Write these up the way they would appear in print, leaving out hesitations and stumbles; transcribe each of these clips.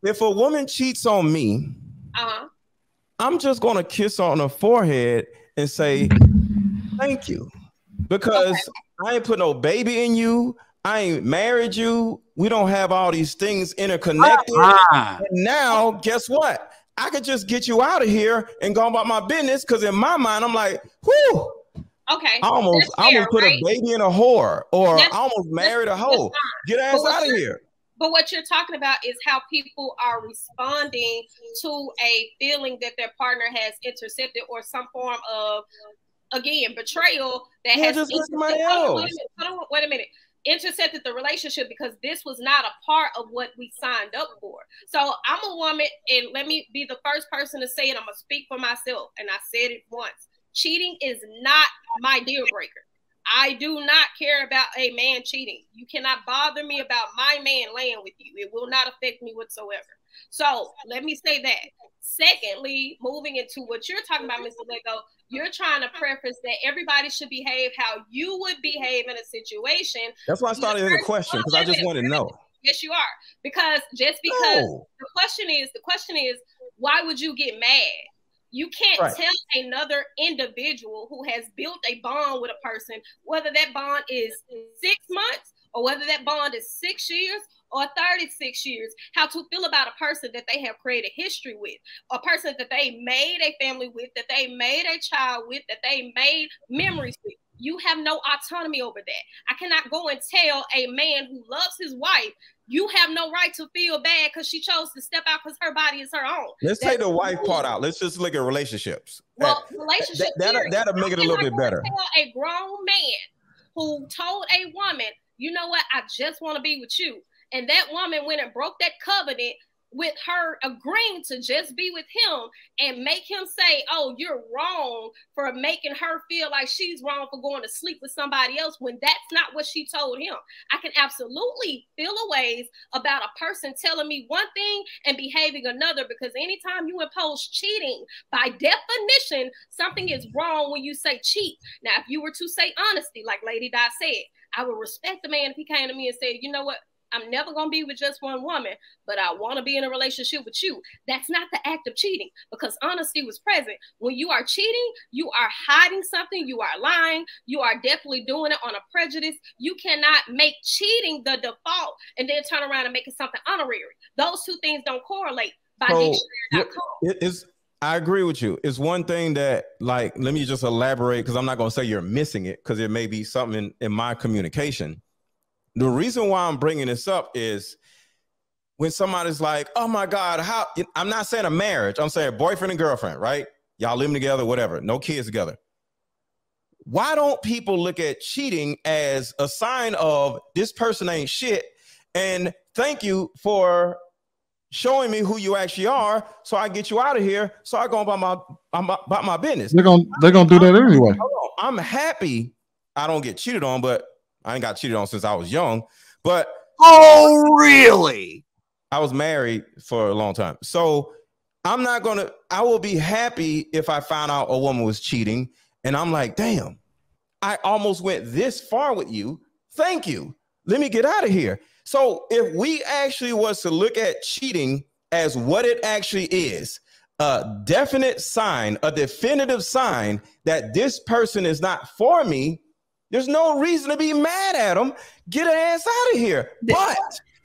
if a woman cheats on me, I'm just gonna kiss on her forehead and say thank you, because I ain't put no baby in you. I ain't married you. We don't have all these things interconnected. And now, guess what? I could just get you out of here and go about my business, because in my mind, I'm like, whoo. Okay. I almost put a baby in a whore, or I almost married a hoe. Get ass out of here. But what you're talking about is how people are responding to a feeling that their partner has intercepted, or some form of, again, betrayal that has just wait a minute. Intercepted the relationship, because this was not a part of what we signed up for. So I'm a woman, and let me be the first person to say it. I'm gonna speak for myself, and I said it once. Cheating is not my deal breaker. I do not care about a man cheating. You cannot bother me about my man laying with you. It will not affect me whatsoever. So let me say that. Secondly, moving into what you're talking about, Mr. Lego, you're trying to preface that everybody should behave how you would behave in a situation. That's why I started with a question, because I just want to know. Yes, you are. Because the question is, why would you get mad? You can't tell another individual who has built a bond with a person, whether that bond is 6 months or whether that bond is 6 years or 36 years, how to feel about a person that they have created history with, a person that they made a family with, that they made a child with, that they made memories with. You have no autonomy over that. I cannot go and tell a man who loves his wife, you have no right to feel bad because she chose to step out because her body is her own. Let's take the wife part out. Let's just look at relationships. Well, relationships that'll make it a little bit better. Tell a grown man who told a woman, you know what, I just want to be with you. And that woman went and broke that covenant with her agreeing to just be with him, and make him say, oh, you're wrong for making her feel like she's wrong for going to sleep with somebody else, when that's not what she told him. I can absolutely feel a ways about a person telling me one thing and behaving another, because anytime you impose cheating, by definition, something is wrong when you say cheat. Now, if you were to say honesty, like Lady Di said, I would respect the man if he came to me and said, you know what, I'm never going to be with just one woman, but I want to be in a relationship with you. That's not the act of cheating, because honesty was present. When you are cheating, you are hiding something. You are lying. You are definitely doing it on a prejudice. You cannot make cheating the default and then turn around and make it something honorary. Those two things don't correlate by dictionary.com. I agree with you. It's one thing that, like, let me just elaborate, because I'm not going to say you're missing it, because it may be something in my communication. The reason why I'm bringing this up is when somebody's like, oh my God, how, I'm not saying a marriage, I'm saying boyfriend and girlfriend, right? Y'all living together, whatever, no kids together. Why don't people look at cheating as a sign of this person ain't shit, and thank you for showing me who you actually are, so I get you out of here, so I go about my business. They're gonna do that anyway. I'm happy I don't get cheated on, but I ain't got cheated on since I was young. But oh, really? I was married for a long time. So I will be happy if I found out a woman was cheating and I'm like, damn, I almost went this far with you. Thank you. Let me get out of here. So if we actually was to look at cheating as what it actually is, a definite sign, a definitive sign that this person is not for me, there's no reason to be mad at them. Get an ass out of here. But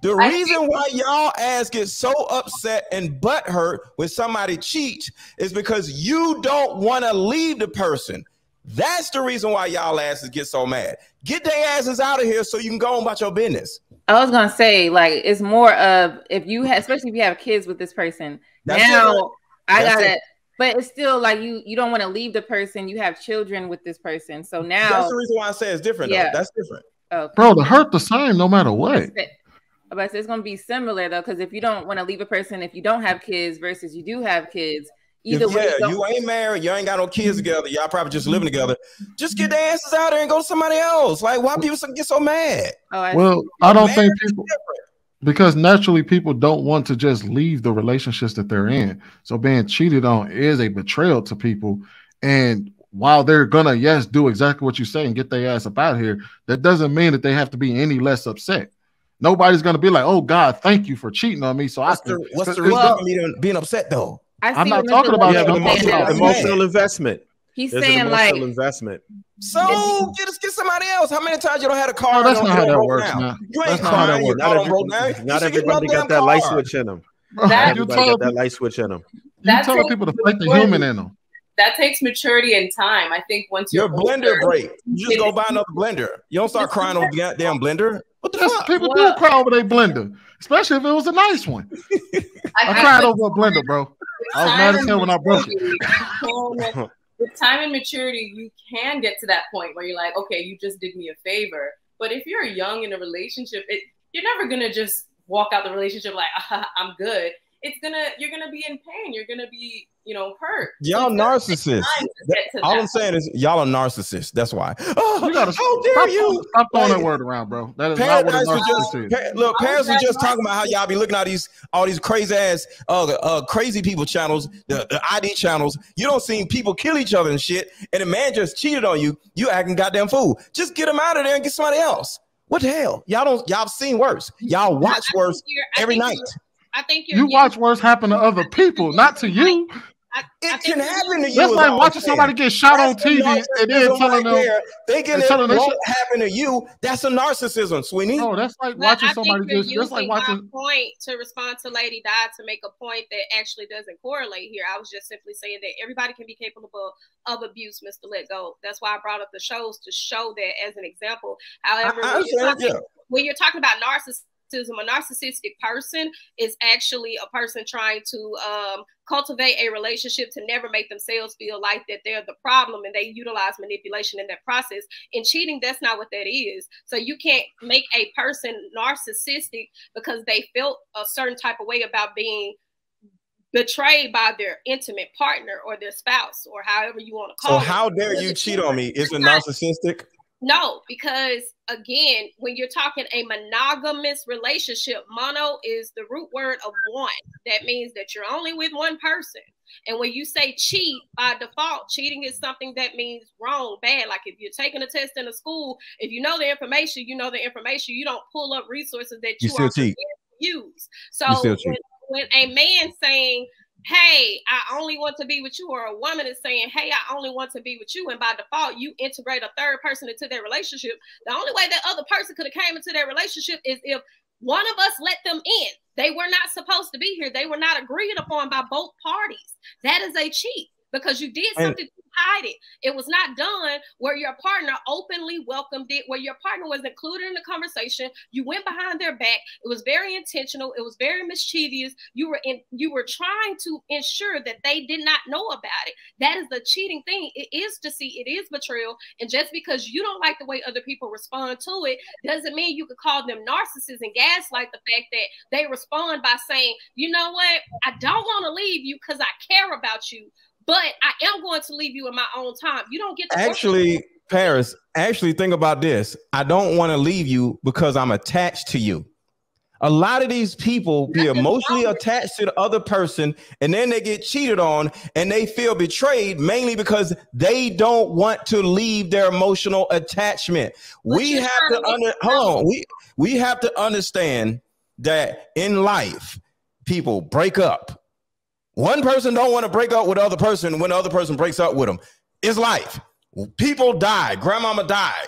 the reason why y'all ass get so upset and butthurt when somebody cheats is because you don't want to leave the person. That's the reason why y'all asses get so mad. Get their asses out of here so you can go on about your business. I was gonna say, like, it's more of if you have, especially if you have kids with this person. That's now it. I got it. But it's still like you don't want to leave the person. You have children with this person. So now that's the reason why I say it's different. Yeah. Though. That's different. Okay. Bro, the hurt the same no matter what. But it's going to be similar though, because if you don't want to leave a person, if you don't have kids versus you do have kids, either way. Yeah, you ain't married, you ain't got no kids together. Y'all probably just living together. Just get their asses out there and go to somebody else. Like, why people get so mad? Oh, I don't think people. Because naturally, people don't want to just leave the relationships that they're in. So being cheated on is a betrayal to people. And while they're gonna, do exactly what you say and get their ass up out of here, that doesn't mean that they have to be any less upset. Nobody's gonna be like, "Oh God, thank you for cheating on me." So what's the reason for me being upset though? I'm not talking about emotional investment. He's saying like investment. So just get somebody else. How many times you don't have a car? No, that's not how that works. You ain't crying. Not everybody got that light switch in them. Everybody got that light switch in them. You tell people to fight the human in them. That takes maturity and time. I think once your blender break, you just go buy another blender. You don't start crying over the damn blender. What the fuck? People do cry over their blender, especially if it was a nice one. I cried over a blender, bro. I was mad as hell when I broke it. With time and maturity, you can get to that point where you're like, okay, you just did me a favor. But if you're young in a relationship, you're never gonna just walk out the relationship like, I'm good. You're gonna be in pain. You're gonna be, hurt. Y'all narcissists. All I'm saying is y'all are narcissists. That's why. You gotta stop throwing that word around, bro. That is not what a narcissist is. Look, parents were just talking about how y'all be looking at all these crazy ass crazy people channels, the ID channels. You don't see people kill each other and shit, and a man just cheated on you. You acting goddamn fool. Just get him out of there and get somebody else. What the hell? Y'all seen worse. Y'all watch worse every night. I think you watch worse happen to other people, not to you. It can happen to you. That's like watching somebody get shot on TV and then telling them thinking it won't happen to you. That's a narcissism, Sweeney. No, that's like watching somebody get. That's like watching. Point to respond to Lady Di to make a point that actually doesn't correlate here. I was just simply saying that everybody can be capable of abuse, Mr. Let Go. That's why I brought up the shows to show that as an example. However, when you're talking about narcissism, a narcissistic person is actually a person trying to cultivate a relationship to never make themselves feel like that they're the problem, and they utilize manipulation in that process. In cheating, that's not what that is. So you can't make a person narcissistic because they felt a certain type of way about being betrayed by their intimate partner or their spouse or however you want to call it. So how dare you cheat on me? Is it narcissistic? No, because again, when you're talking a monogamous relationship, mono is the root word of one. That means that you're only with one person. And when you say cheat, by default, cheating is something that means wrong, bad. Like if you're taking a test in a school, if you know the information, you know the information. You don't pull up resources that you are prepared to use. So when a man saying, hey, I only want to be with you, or a woman is saying, hey, I only want to be with you, and by default, you integrate a third person into their relationship, the only way that other person could have came into their relationship is if one of us let them in. They were not supposed to be here. They were not agreed upon by both parties. That is a cheat because you did something to hide it. It was not done where your partner openly welcomed it, where your partner was included in the conversation. You went behind their back. It was very intentional. It was very mischievous. You were trying to ensure that they did not know about it. That is the cheating thing. It is deceit. It is betrayal. And just because you don't like the way other people respond to it doesn't mean you could call them narcissists and gaslight the fact that they respond by saying, you know what, I don't want to leave you because I care about you, but I am going to leave you in my own time. You don't get to actually, Paris, think about this. I don't want to leave you because I'm attached to you. A lot of these people be emotionally attached to the other person, and then they get cheated on and they feel betrayed mainly because they don't want to leave their emotional attachment. We have to understand that in life, people break up. One person don't want to break up with the other person when the other person breaks up with them. It's life. People die. Grandmama died.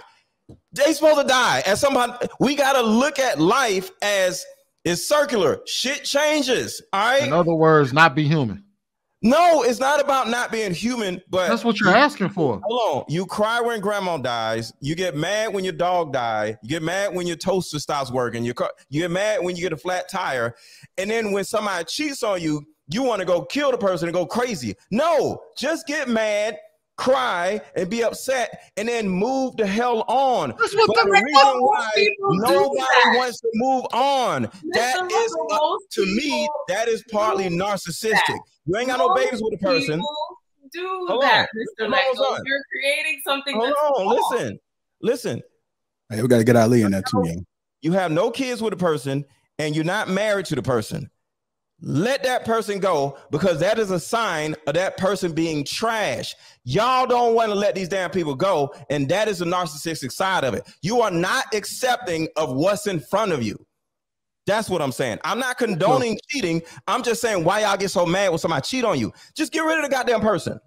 They supposed to die. As somebody, we got to look at life as it's circular. Shit changes. All right. In other words, not be human. No, it's not about not being human, but that's what you're asking for. Hold on. You cry when grandma dies. You get mad when your dog dies. You get mad when your toaster stops working. You get mad when you get a flat tire. And then when somebody cheats on you, you want to go kill the person and go crazy. No, just get mad, cry, and be upset, and then move the hell on. That's what the reason why nobody wants to move on. That is, to me, that is partly narcissistic. You ain't got no babies with a person. Do that, Mr. Lego. You're creating something. Hold on, listen. Hey, we got to get Ali in that too, man. You have no kids with a person, and you're not married to the person. Let that person go, because that is a sign of that person being trash. Y'all don't want to let these damn people go, and that is the narcissistic side of it. You are not accepting of what's in front of you. That's what I'm saying. I'm not condoning cheating. I'm just saying why y'all get so mad when somebody cheat on you. Just get rid of the goddamn person.